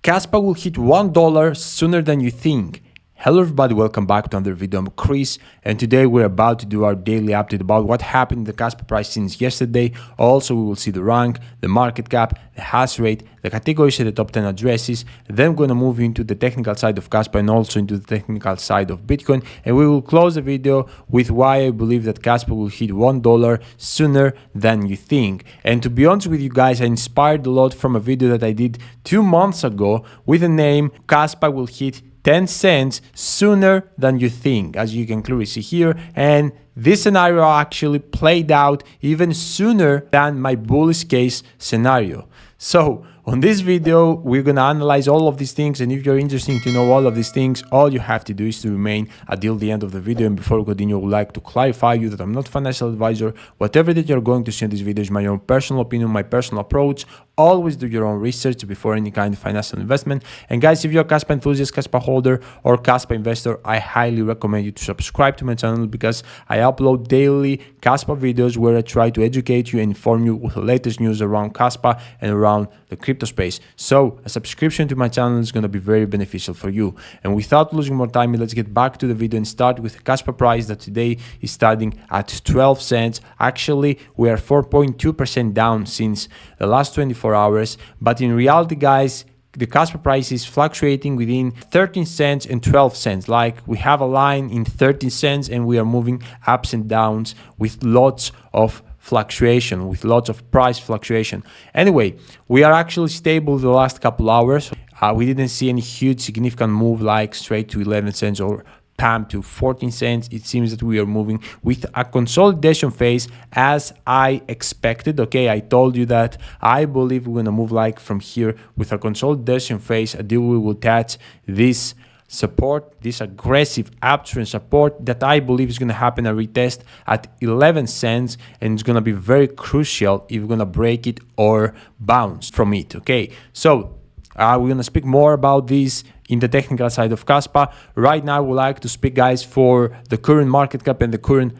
Kaspa will hit $1 sooner than you think. Hello everybody, welcome back to another video. I'm Chris, and today we're about to do our daily update about what happened in the Kaspa price since yesterday. Also, we will see the rank, the market cap, the hash rate, the categories of the top 10 addresses. Then we're going to move into the technical side of Kaspa and also into the technical side of Bitcoin. And we will close the video with why I believe that Kaspa will hit $1 sooner than you think. And to be honest with you guys, I inspired a lot from a video that I did 2 months ago with the name Kaspa will hit 10 cents sooner than you think, as you can clearly see here. And this scenario actually played out even sooner than my bullish case scenario. So on this video, we're going to analyze all of these things. And if you're interested to know all of these things, all you have to do is to remain until the end of the video. And before we continue, I would like to clarify you that I'm not a financial advisor. Whatever that you're going to see in this video is my own personal opinion, my personal approach. Always do your own research before any kind of financial investment. And guys, if you're a Kaspa enthusiast, Kaspa holder, or Kaspa investor, I highly recommend you to subscribe to my channel because I upload daily Kaspa videos where I try to educate you and inform you with the latest news around Kaspa and around the crypto space. So a subscription to my channel is going to be very beneficial for you. And without losing more time, let's get back to the video and start with the Kaspa price that today is starting at 12 cents. Actually, we are 4.2% down since the last 24 hours, but in reality, guys, the Kaspa price is fluctuating within 13 cents and 12 cents. Like we have a line in 13 cents and we are moving ups and downs with lots of fluctuation, with lots of price fluctuation. Anyway, we are actually stable the last couple hours. We didn't see any huge significant move like straight to 11 cents or pump to 14 cents. It seems that we are moving with a consolidation phase as I expected. Okay, I told you that I believe we're gonna move like from here with a consolidation phase until we will touch this support, this aggressive uptrend support that I believe is going to happen a retest at 11 cents, and it's going to be very crucial if we're going to break it or bounce from it. Okay, so we're going to speak more about this in the technical side of Kaspa. Right now, I would like to speak, guys, for the current market cap and the current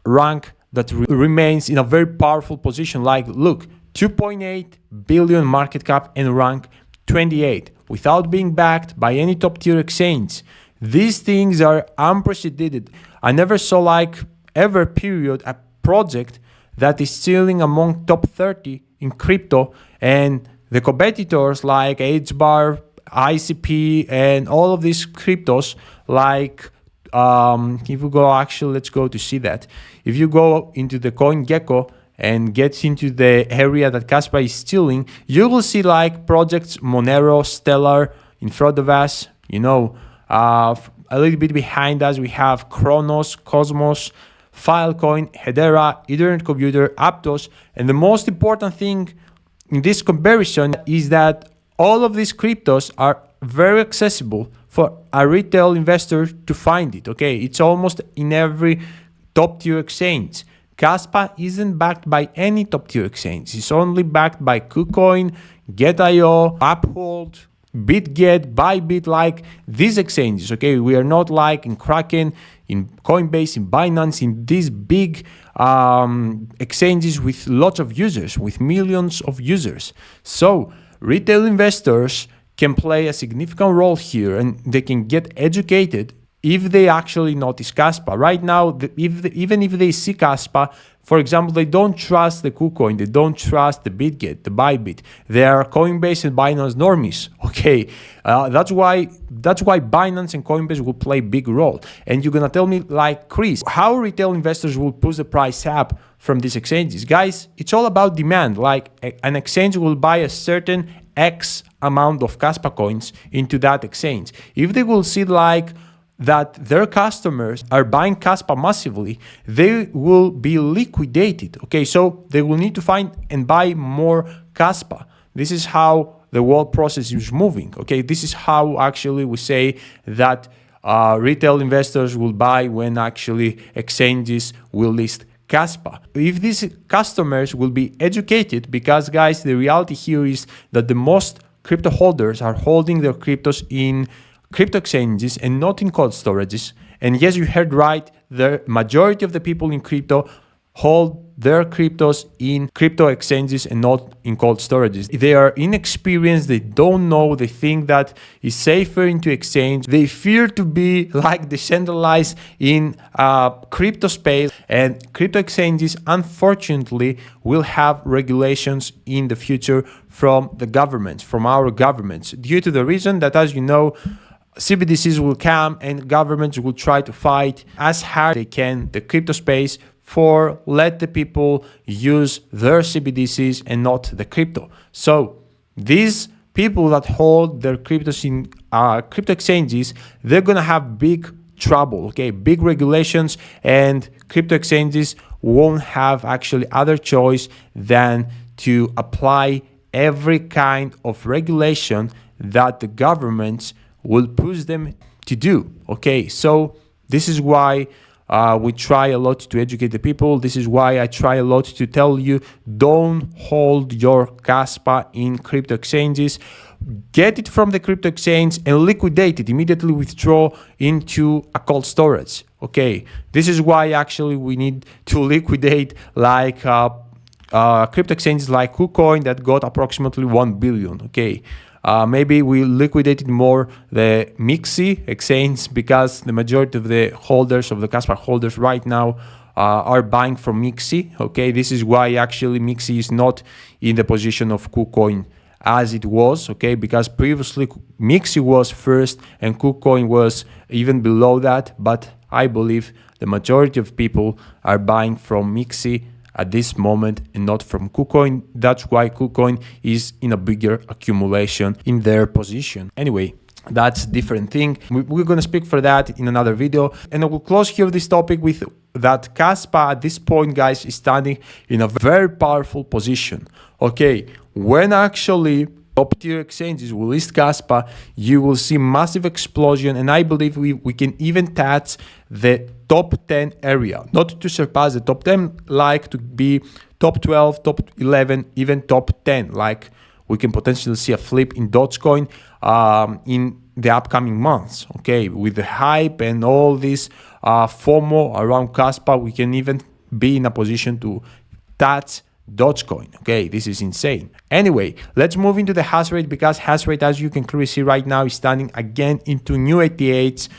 rank that remains in a very powerful position. Like, look, 2.8 billion market cap and rank 28 without being backed by any top tier exchange. These things are unprecedented. I never saw like ever period a project that is still among top 30 in crypto, and the competitors like HBAR, ICP, and all of these cryptos, like if you go, actually, let's go to see that. If you go into the CoinGecko and get into the area that Kaspa is stealing, you will see like projects Monero, Stellar in front of us. You know, a little bit behind us, we have Kronos, Cosmos, Filecoin, Hedera, Ethernet Computer, Aptos. And the most important thing in this comparison is that all of these cryptos are very accessible for a retail investor to find it. Okay, it's almost in every top tier exchange. Kaspa isn't backed by any top tier exchange. It's only backed by KuCoin, Get.io, Uphold, BitGet, Bybit, like these exchanges. Okay, we are not like in Kraken, in Coinbase, in Binance, in these big exchanges with lots of users, with millions of users. So retail investors can play a significant role here, and they can get educated if they actually notice Kaspa. Right now, even if they see Kaspa, for example, they don't trust the KuCoin, they don't trust the BitGet, the Bybit. They are Coinbase and Binance normies. Okay, that's why Binance and Coinbase will play a big role. And you're gonna tell me, like, Chris, how retail investors will push the price up from these exchanges? Guys, it's all about demand. Like an exchange will buy a certain X amount of Kaspa coins into that exchange. If they will see like that their customers are buying Kaspa massively, they will be liquidated. Okay, so they will need to find and buy more Kaspa. This is how the whole process is moving. Okay, this is how actually we say that retail investors will buy when actually exchanges will list Kaspa. If these customers will be educated, because guys, the reality here is that the most crypto holders are holding their cryptos in crypto exchanges and not in cold storages. And yes, you heard right, the majority of the people in crypto hold their cryptos in crypto exchanges and not in cold storages. They are inexperienced, they don't know, they think that it's safer into exchange. They fear to be like decentralized in crypto space, and crypto exchanges unfortunately will have regulations in the future from the governments, from our governments, due to the reason that, as you know, CBDCs will come and governments will try to fight as hard they can the crypto space for let the people use their CBDCs and not the crypto. So these people that hold their cryptos in crypto exchanges, they're gonna have big trouble, okay, big regulations, and crypto exchanges won't have actually other choice than to apply every kind of regulation that the governments will push them to do. Okay, so this is why we try a lot to educate the people. This is why I try a lot to tell you, don't hold your Kaspa in crypto exchanges. Get it from the crypto exchange and liquidate it, immediately withdraw into a cold storage. Okay, this is why actually we need to liquidate like crypto exchanges like KuCoin that got approximately 1 billion. Okay, maybe we liquidated more the Mixi exchange because the majority of the holders of the Kaspa holders right now are buying from Mixi. Okay, this is why actually Mixi is not in the position of KuCoin as it was, okay, because previously Mixi was first and KuCoin was even below that, but I believe the majority of people are buying from Mixi at this moment and not from KuCoin. That's why KuCoin is in a bigger accumulation in their position. Anyway, that's a different thing. We're going to speak for that in another video. And I will close here this topic with that Kaspa at this point, guys, is standing in a very powerful position. Okay, when actually top tier exchanges will list Kaspa, you will see massive explosion, and I believe we can even touch the top 10 area, not to surpass the top 10, like to be top 12, top 11, even top 10. Like we can potentially see a flip in Dogecoin in the upcoming months. Okay, with the hype and all this FOMO around Kaspa, we can even be in a position to touch Dogecoin. Okay, this is insane. Anyway, let's move into the hash rate, because hash rate, as you can clearly see right now, is standing again into new 88s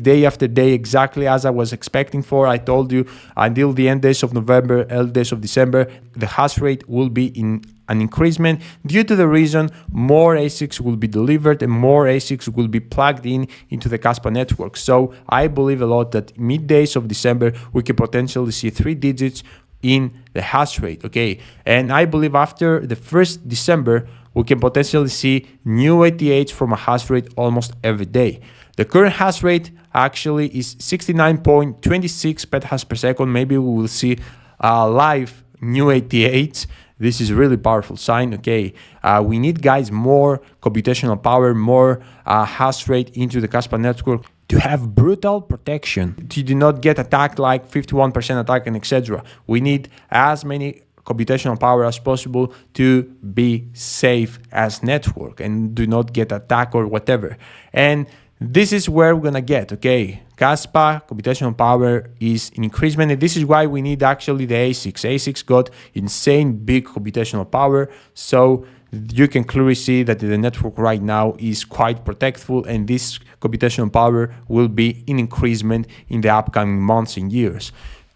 day after day, exactly as I was expecting for. I told you until the end days of November, early days of December, the hash rate will be in an increasement due to the reason more ASICs will be delivered and more ASICs will be plugged in into the Kaspa network. So I believe a lot that mid days of December we can potentially see 3 digits in the hash rate. Okay, and I believe after the 1st December we can potentially see new 88s from a hash rate almost every day. The current hash rate actually is 69.26 petahash per second. Maybe we will see live new 88s. This is a really powerful sign. Okay, we need, guys, more computational power, more hash rate into the Kaspa network to have brutal protection, to do not get attacked like 51% attack and etc. We need as many computational power as possible to be safe as network and do not get attacked or whatever. And this is where we're gonna get, okay, Kaspa computational power is in increasement, and this is why we need actually the ASICs. ASICs got insane big computational power, so you can clearly see that the network right now is quite protectful, and this computational power will be in increasement in the upcoming months and years.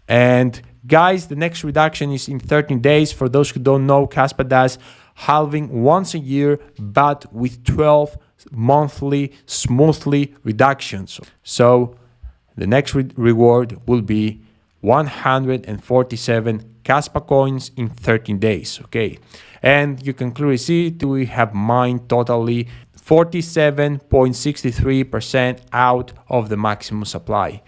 And guys, the next reduction is in 13 days. For those who don't know, Kaspa does halving once a year, but with 12 monthly smoothly reductions. So the next reward will be 147 Kaspa coins in 13 days. Okay, and you can clearly see we have mined totally 47.63% out of the maximum supply.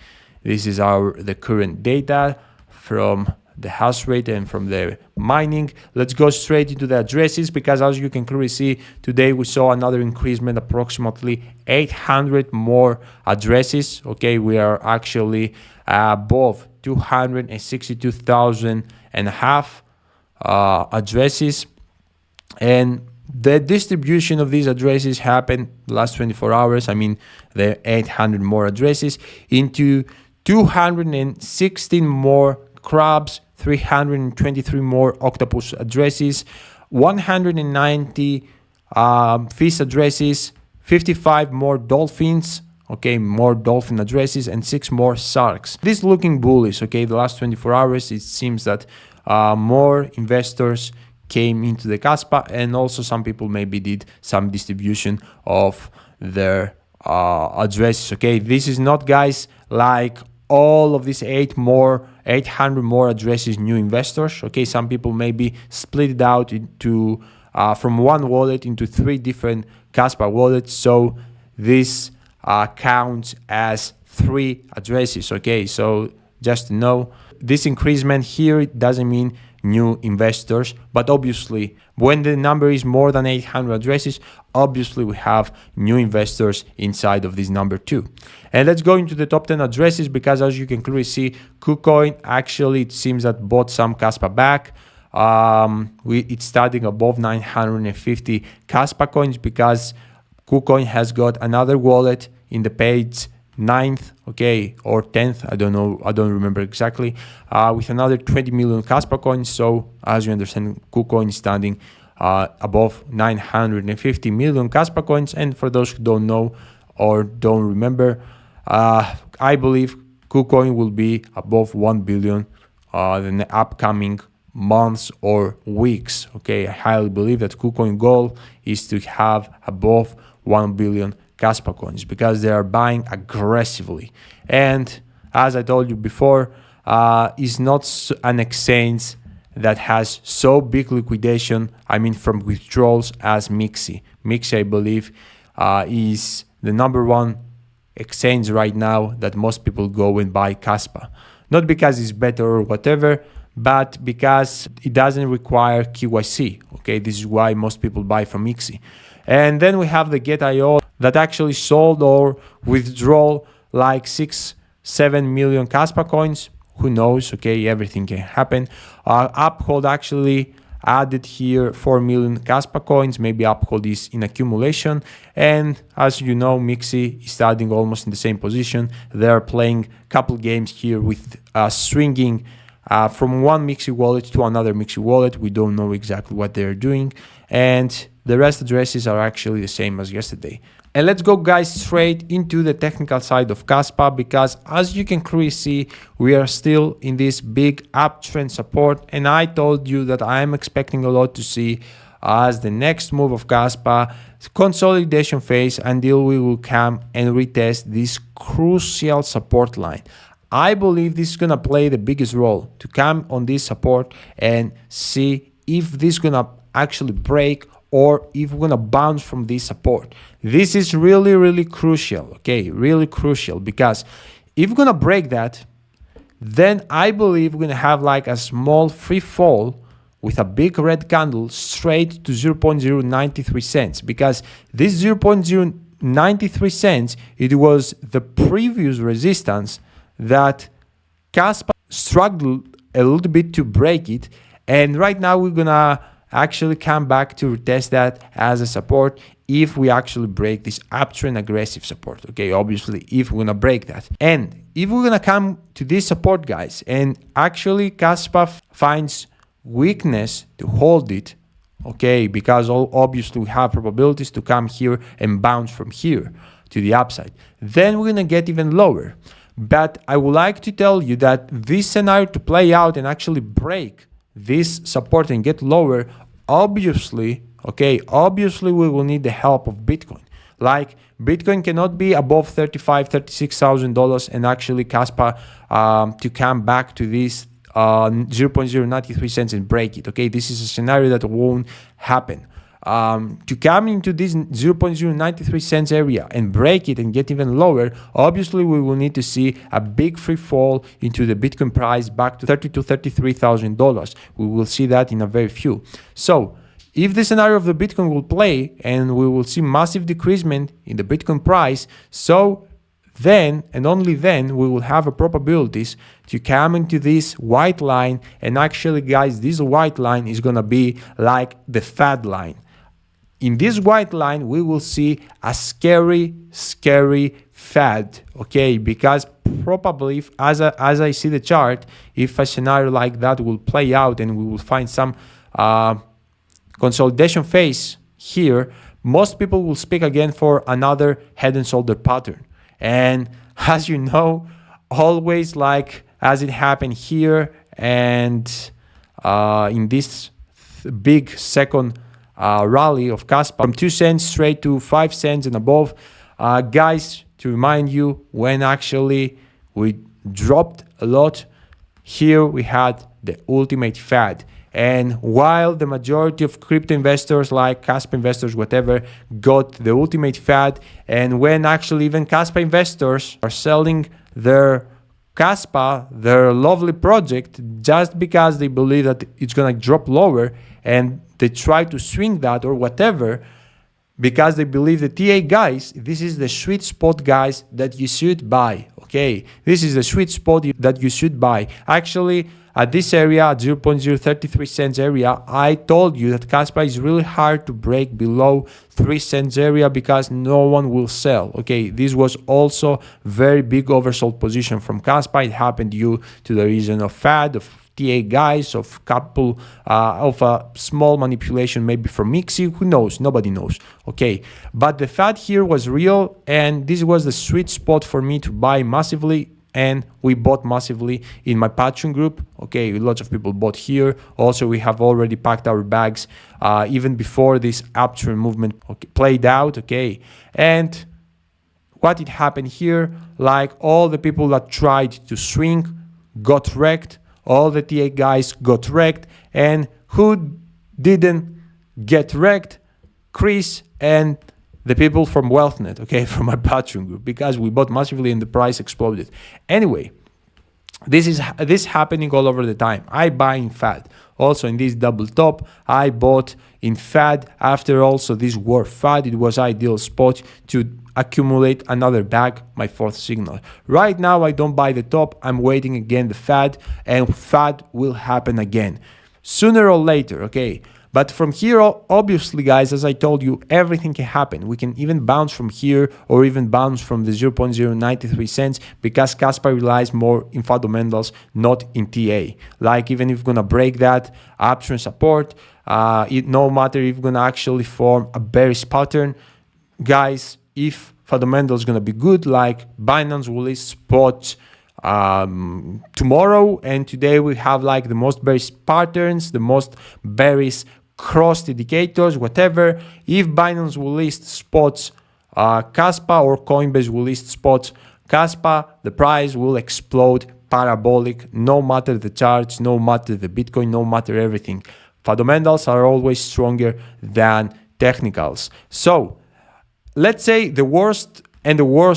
This is the current data from the hash rate and from the mining. Let's go straight into the addresses, because as you can clearly see, today we saw another increasement, approximately 800 more addresses. Okay, we are actually above 262,000 and a half addresses, and the distribution of these addresses happened the last 24 hours. I mean, the 800 more addresses into 216 more crabs, 323 more octopus addresses, 190 fish addresses, 55 more dolphins, okay, more dolphin addresses, and 6 more sharks. This is looking bullish, okay. The last 24 hours, it seems that more investors came into the Kaspa, and also some people maybe did some distribution of their addresses, okay. This is not, guys, like all of these 800 more addresses new investors, okay. Some people maybe split it out into from one wallet into 3 different Kaspa wallets, so this counts as 3 addresses, okay. So just to know, this increasement here, it doesn't mean new investors, but obviously when the number is more than 800 addresses, obviously we have new investors inside of this number too. And let's go into the top 10 addresses, because as you can clearly see, KuCoin actually, it seems that bought some Kaspa back. It's starting above 950 Kaspa coins, because KuCoin has got another wallet in the page 9th, okay, or 10th, I don't know, I don't remember exactly, with another 20 million Kaspa coins. So as you understand, KuCoin is standing above 950 million Kaspa coins. And for those who don't know or don't remember, I believe KuCoin will be above 1 billion in the upcoming months or weeks, okay. I highly believe that KuCoin goal is to have above 1 billion Kaspa coins, because they are buying aggressively. And as I told you before, is not an exchange that has so big liquidation, I mean from withdrawals, as Mixi. Mixi, I believe, is the #1 exchange right now that most people go and buy Kaspa. Not because it's better or whatever, but because it doesn't require KYC, okay. This is why most people buy from Mixi. And then we have the Get.io that actually sold or withdraw like 6-7 million Kaspa coins. Who knows, okay, everything can happen. Uphold actually added here 4 million Kaspa coins. Maybe Uphold is in accumulation. And as you know, Mixi is starting almost in the same position. They're playing a couple games here with swinging from one Mixi wallet to another Mixi wallet. We don't know exactly what they're doing. And the rest addresses are actually the same as yesterday. And let's go, guys, straight into the technical side of Kaspa, because as you can clearly see, we are still in this big uptrend support. And I told you that I am expecting a lot to see as the next move of Kaspa consolidation phase until we will come and retest this crucial support line. I believe this is going to play the biggest role to come on this support and see if this is going to actually break or if we're going to bounce from this support. This is really, really crucial, okay? Really crucial, because if we're going to break that, then I believe we're going to have like a small free fall with a big red candle straight to 0.093 cents, because this 0.093 cents, it was the previous resistance that Kaspa struggled a little bit to break it. And right now we're going to actually come back to retest that as a support if we actually break this uptrend aggressive support, okay? Obviously, if we're gonna break that. And if we're gonna come to this support, guys, and actually Kaspa finds weakness to hold it, okay, because obviously we have probabilities to come here and bounce from here to the upside, then we're gonna get even lower. But I would like to tell you that this scenario to play out and actually break this support and get lower, obviously, okay, obviously we will need the help of Bitcoin. Like Bitcoin cannot be above $36,000 and actually Kaspa to come back to this 0.093 cents and break it, okay? This is a scenario that won't happen. To come into this 0.093 cents area and break it and get even lower, obviously we will need to see a big free fall into the Bitcoin price back to $32,000 to $33,000. We will see that in a very few. So if the scenario of the Bitcoin will play and we will see massive decreasement in the Bitcoin price, so then and only then we will have a probabilities to come into this white line. And actually, guys, this white line is gonna be like the fat line. in this white line, we will see a scary fad, okay? Because probably, as I see the chart, if a scenario like that will play out and we will find some consolidation phase here, most people will speak again for another head and shoulder pattern. And as you know, always like as it happened here and in this big second rally of Kaspa from 2 cents straight to 5 cents and above, guys, to remind you, when actually we dropped a lot, here we had the ultimate fad. And while the majority of crypto investors like Kaspa investors, whatever, got the ultimate fad, and when actually even Kaspa investors are selling their Kaspa, their lovely project, just because they believe that it's gonna drop lower, and they try to swing that or whatever, because they believe the TA, guys, this is the sweet spot, guys, that you should buy, okay? This is the sweet spot that you should buy. Actually, at this area, at 0.033 cents area, I told you that Kaspa is really hard to break below 3 cents area because no one will sell, okay? This was also very big oversold position from Kaspa. It happened due to the reason of fad, of TA guys, of couple of a small manipulation maybe from Mixi, who knows, nobody knows, okay? But the fad here was real, and this was the sweet spot for me to buy massively, and we bought massively in my Patreon group, okay? Lots of people bought here. Also, we have already packed our bags even before this uptrend movement played out, okay? And what it happened here, like all the people that tried to swing got wrecked, all the TA guys got wrecked, and who didn't get wrecked? Chris and the people from WealthNet, okay, from my Patreon group, because we bought massively and the price exploded. Anyway, this is happening all over the time. I buy in fad. Also in this double top, I bought in fad. After also this war fad, it was ideal spot to accumulate another bag, my fourth signal. Right now, I don't buy the top. I'm waiting again the fad, and fad will happen again sooner or later, okay? But from here, obviously, guys, as I told you, everything can happen. We can even bounce from here or even bounce from the 0.093 cents because Kaspa relies more in fundamentals, not in TA. Like even if we're going to break that uptrend support, no matter if we're going to actually form a bearish pattern, guys, if fundamentals going to be good, like Binance will list spots tomorrow, and today we have like the most bearish patterns, the most bearish crossed indicators, whatever. If Binance will list spots Kaspa, or Coinbase will list spots Kaspa, the price will explode parabolic, no matter the charts, no matter the Bitcoin, no matter everything. Fundamentals are always stronger than technicals. So let's say the worst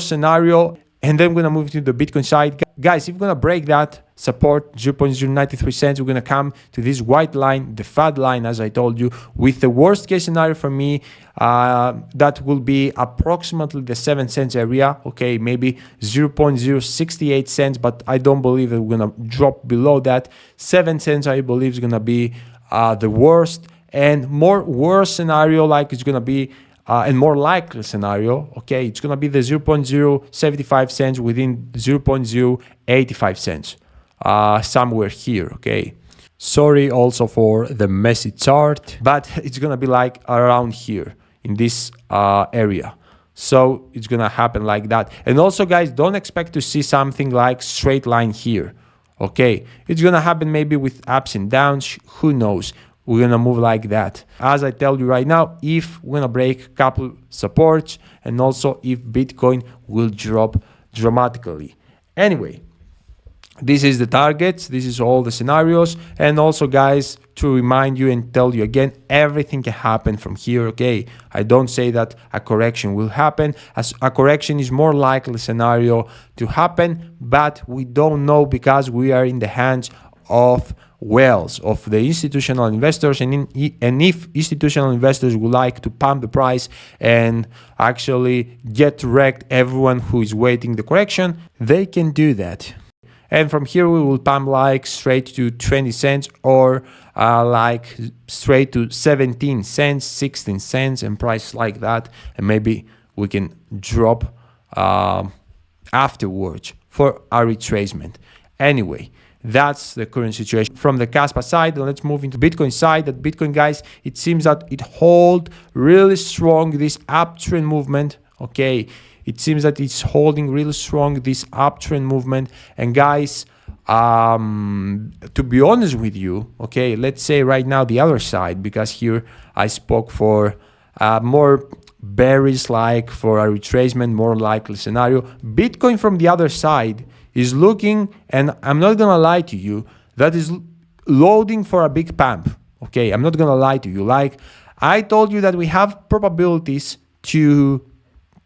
scenario, and then we're going to move to the Bitcoin side. Guys, if we're going to break that support, 0.093 cents, we're going to come to this white line, the fad line, as I told you, with the worst case scenario for me, that will be approximately the 7 cents area, okay, maybe 0.068 cents, but I don't believe that we're going to drop below that. 7 cents, I believe, is going to be the worst, and more worse scenario, like it's going to be and more likely scenario, okay, it's going to be the 0.075 cents within 0.085 cents, somewhere here, okay. Sorry also for the messy chart, but it's going to be like around here in this area. So it's going to happen like that. And also, guys, don't expect to see something like straight line here, okay. It's going to happen maybe with ups and downs, who knows. We're going to move like that. As I tell you right now, if we're going to break a couple supports, and also if Bitcoin will drop dramatically. Anyway, this is the targets. This is all the scenarios. And also, guys, to remind you and tell you again, everything can happen from here, okay? I don't say that a correction will happen, as a correction is more likely scenario to happen, but we don't know because we are in the hands of whales, of the institutional investors, and if institutional investors would like to pump the price and actually get wrecked everyone who is waiting the correction, they can do that. and from here we will pump like straight to 20 cents or like straight to 17 cents, 16 cents, and price like that, and maybe we can drop afterwards for our retracement. Anyway, that's the current situation from the Kaspa side. And let's move into Bitcoin side. That Bitcoin, guys, it seems that it hold really strong this uptrend movement. Okay, it seems that it's holding really strong this uptrend movement. And guys, to be honest with you, okay, let's say right now the other side, because here I spoke for more bearish, like for a retracement, more likely scenario. Bitcoin from the other side is looking, and I'm not gonna lie to you, that is loading for a big pump. Okay, I'm not gonna lie to you. Like I told you that we have probabilities to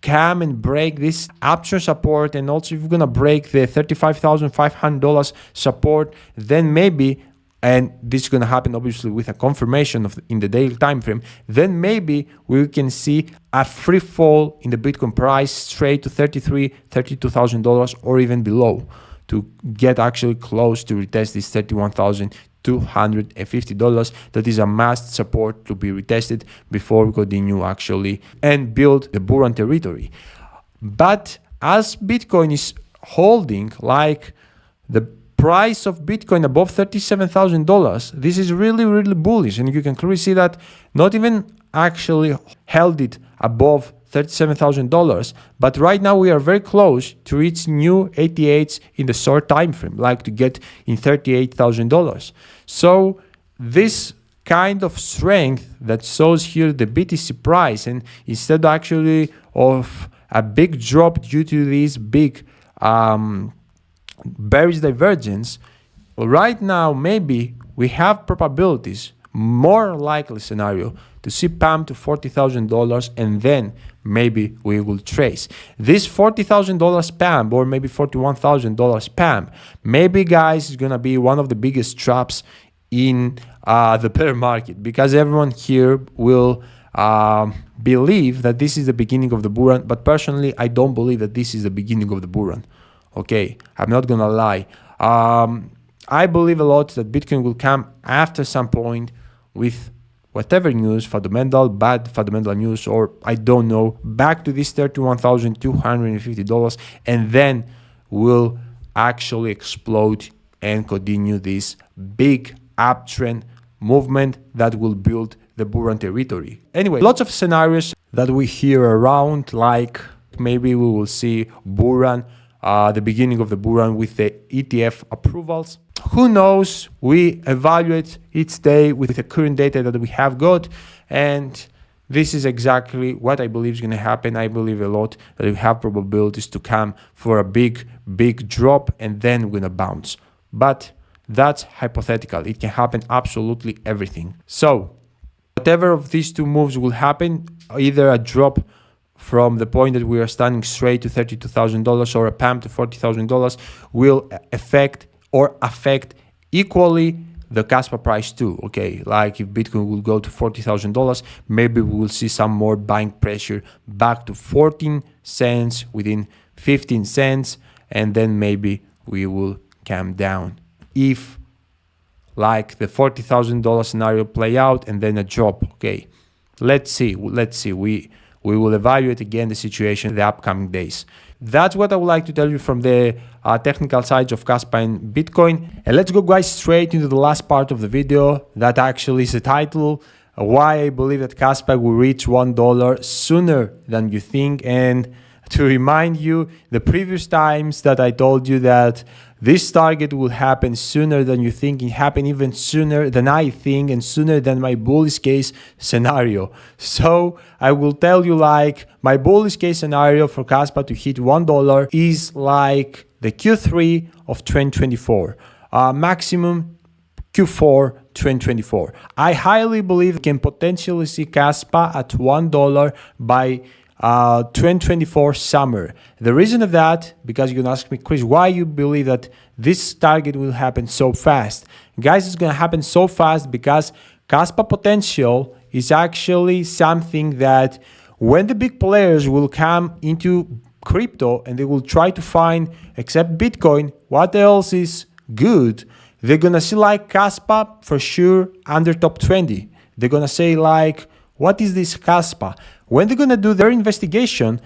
come and break this uptrend support, and also if we're gonna break the $35,500 support, then maybe, and this is gonna happen obviously with a confirmation of in the daily time frame, then maybe we can see a free fall in the Bitcoin price straight to $32,000 or even below, to get actually close to retest this $31,250. That is a must support to be retested before we continue actually and build the bull run territory. But as Bitcoin is holding like the price of Bitcoin above $37,000, this is really, really bullish. And you can clearly see that not even actually held it above $37,000, but right now we are very close to reach new 88s in the short time frame, like to get in $38,000. So this kind of strength that shows here the BTC price, and instead actually of a big drop due to this big bearish divergence, right now maybe we have probabilities, more likely scenario, to see pump to $40,000, and then maybe we will trace this $40,000 pump, or maybe $41,000 pump. Maybe, guys, is gonna be one of the biggest traps in the bear market, because everyone here will believe that this is the beginning of the bull run. But personally, I don't believe that this is the beginning of the bull run. Okay, I'm not gonna lie. I believe a lot that Bitcoin will come after some point with whatever news, fundamental, bad fundamental news, or I don't know, back to this $31,250, and then will actually explode and continue this big uptrend movement that will build the bull run territory. Anyway, lots of scenarios that we hear around, like maybe we will see bull run, the beginning of the bull run with the ETF approvals. Who knows? We evaluate each day with the current data that we have got, and this is exactly what I believe is going to happen. I believe a lot that we have probabilities to come for a big drop, and then we're going to bounce. But that's hypothetical. It can happen absolutely everything. So whatever of these two moves will happen, either a drop from the point that we are standing straight to $32,000 or a pump to $40,000, will affect equally the Kaspa price too. Okay, like if Bitcoin will go to $40,000, maybe we will see some more buying pressure back to 14 cents, within 15 cents, and then maybe we will come down. If like the $40,000 scenario play out and then a drop, okay, let's see. We will evaluate again the situation in the upcoming days. That's what I would like to tell you from the technical sides of Kaspa and Bitcoin. And let's go, guys, straight into the last part of the video. That actually is the title, why I believe that Kaspa will reach $1 sooner than you think. And to remind you, the previous times that I told you that this target will happen sooner than you think, it happened even sooner than I think, and sooner than my bullish case scenario. So I will tell you, like, my bullish case scenario for Kaspa to hit $1 is like the Q3 of 2024, maximum Q4 2024. I highly believe we can potentially see Kaspa at $1 by 2024 summer. The reason of that, because you're gonna ask me, Chris, why you believe that this target will happen so fast? Guys, it's gonna happen so fast because Kaspa potential is actually something that when the big players will come into crypto and they will try to find, except Bitcoin, what else is good, they're gonna see like Kaspa for sure under top 20. They're gonna say like, what is this Kaspa? When they're gonna do their investigation,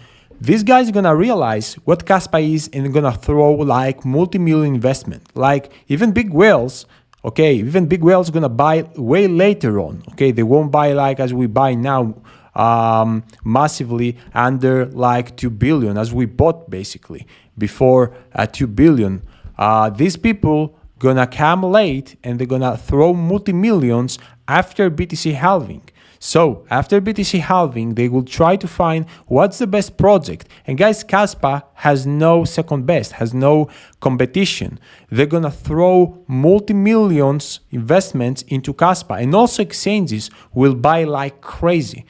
these guys are gonna realize what Kaspa is and they're gonna throw like multi-million investment. Like even big whales, okay, even big whales gonna buy way later on. Okay, they won't buy like as we buy now, massively under like 2 billion as we bought basically before 2 billion. These people gonna come late and they're gonna throw multi-millions after BTC halving. So after BTC halving, they will try to find what's the best project. And guys, Kaspa has no second best, has no competition. They're gonna throw multi-millions investments into Kaspa, and also exchanges will buy like crazy.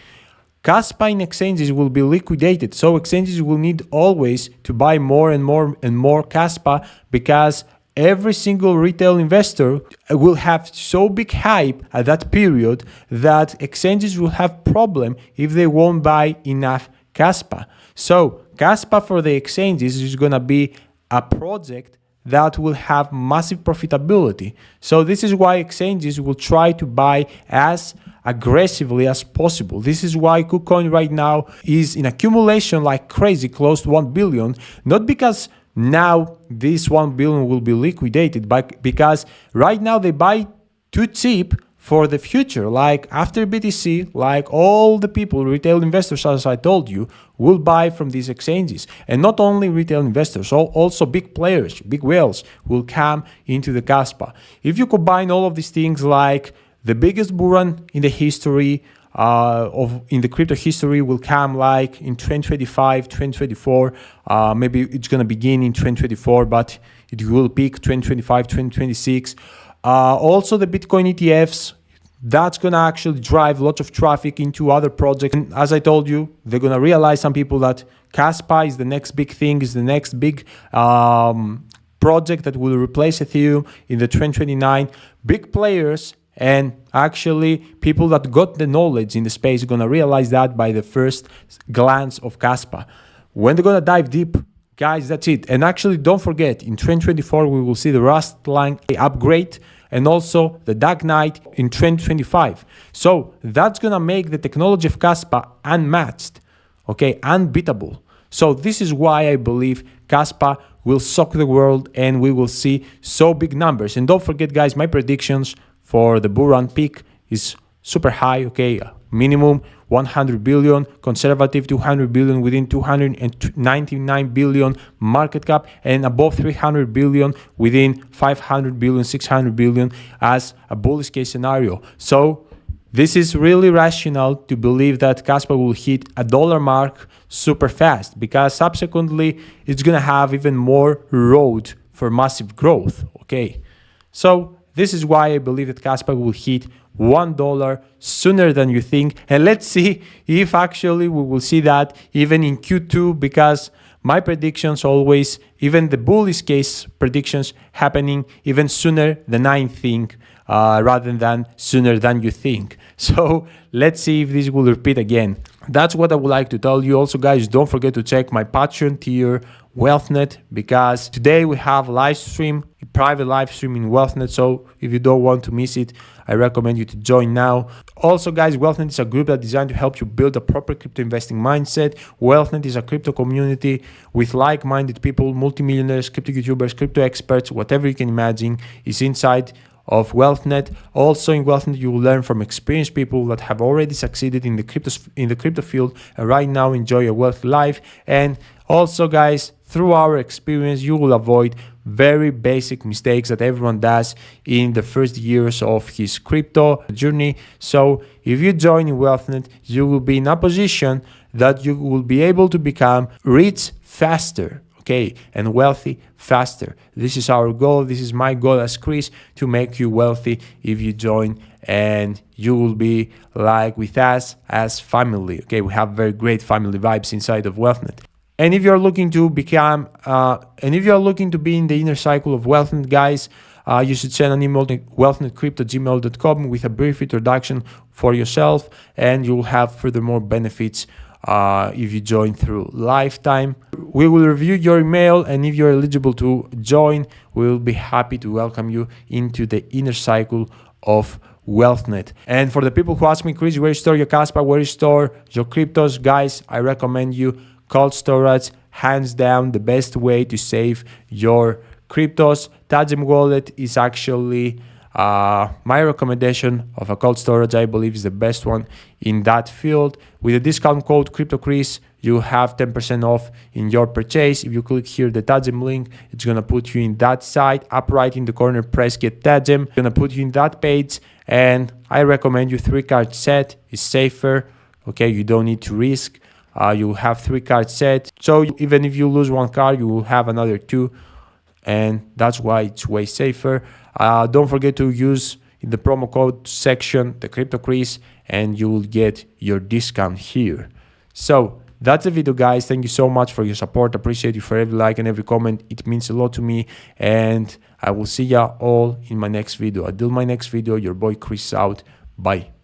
Kaspa in exchanges will be liquidated, so exchanges will need always to buy more and more and more Kaspa, because every single retail investor will have so big hype at that period that exchanges will have problem if they won't buy enough Kaspa. So Kaspa for the exchanges is going to be a project that will have massive profitability. So this is why exchanges will try to buy as aggressively as possible. This is why KuCoin right now is in accumulation like crazy, close to 1 billion, not because now this 1 billion will be liquidated, but because right now they buy too cheap for the future. Like after BTC, like all the people, retail investors, as I told you, will buy from these exchanges. And not only retail investors, also big players, big whales will come into the Kaspa. If you combine all of these things, like the biggest bull run in the history, in the crypto history will come like in 2025, 2024. Maybe it's going to begin in 2024, but it will peak 2025, 2026. Also the Bitcoin ETFs, that's going to actually drive lots of traffic into other projects. And as I told you, they're going to realize, some people, that Kaspa is the next big thing, is the next big project that will replace Ethereum in the 2029. Big players and actually people that got the knowledge in the space are going to realize that by the first glance of Kaspa. When they're going to dive deep, guys, that's it. And actually, don't forget, in 2024, we will see the Rust line upgrade and also the Dark Knight in 2025. So that's going to make the technology of Kaspa unmatched, okay, unbeatable. So this is why I believe Kaspa will shock the world and we will see so big numbers. And don't forget, guys, my predictions for the bull run peak is super high, okay, minimum 100 billion, conservative 200 billion, within 299 billion market cap, and above 300 billion within 500 billion, 600 billion as a bullish case scenario. So this is really rational to believe that Kaspa will hit a dollar mark super fast, because subsequently it's going to have even more road for massive growth, okay? So this is why I believe that Kaspa will hit $1 sooner than you think. And let's see if actually we will see that even in Q2, because my predictions always, even the bullish case predictions, happening even sooner than I think, rather than sooner than you think. So let's see if this will repeat again. That's what I would like to tell you. Also, guys, don't forget to check my Patreon tier, WealthNet, because today we have live stream, private live stream in WealthNet. So if you don't want to miss it, I recommend you to join now. Also, guys, WealthNet is a group that's designed to help you build a proper crypto investing mindset. WealthNet is a crypto community with like-minded people, multimillionaires, crypto YouTubers, crypto experts, whatever you can imagine is inside of WealthNet. Also in WealthNet, you will learn from experienced people that have already succeeded in the crypto field and right now enjoy a wealthy life. And also, guys, through our experience, you will avoid very basic mistakes that everyone does in the first years of his crypto journey. So if you join in WealthNet, you will be in a position that you will be able to become rich faster, okay, and wealthy faster. This is our goal. This is my goal as Chris, to make you wealthy if you join, and you will be like with us as family. Okay, we have very great family vibes inside of WealthNet. And if you're looking to become, and if you're looking to be in the inner cycle of WealthNet, guys, you should send an email to wealthnetcrypto@gmail.com with a brief introduction for yourself, and you'll have furthermore benefits if you join through Lifetime. we will review your email, and if you're eligible to join, we will be happy to welcome you into the inner cycle of WealthNet. And for the people who ask me, Chris, where you store your Kaspa, where you store your cryptos, guys, I recommend you cold storage. Hands down, the best way to save your cryptos. Tazem wallet is actually my recommendation of a cold storage. I believe is the best one in that field. With the discount code CryptoChris, you have 10% off in your purchase. If you click here the Tazem link, it's gonna put you in that site. Up right in the corner, press get Tazem. It's gonna put you in that page, and I recommend you 3-card set. It's safer. Okay, you don't need to risk. You have 3-card set, so even if you lose 1 card, you will have another 2, and that's why it's way safer. Don't forget to use in the promo code section the CryptoChris, and you will get your discount here. So that's the video, guys. Thank you so much for your support. Appreciate you for every like and every comment. It means a lot to me, and I will see ya all in my next video. Until my next video, your boy Chris out. Bye.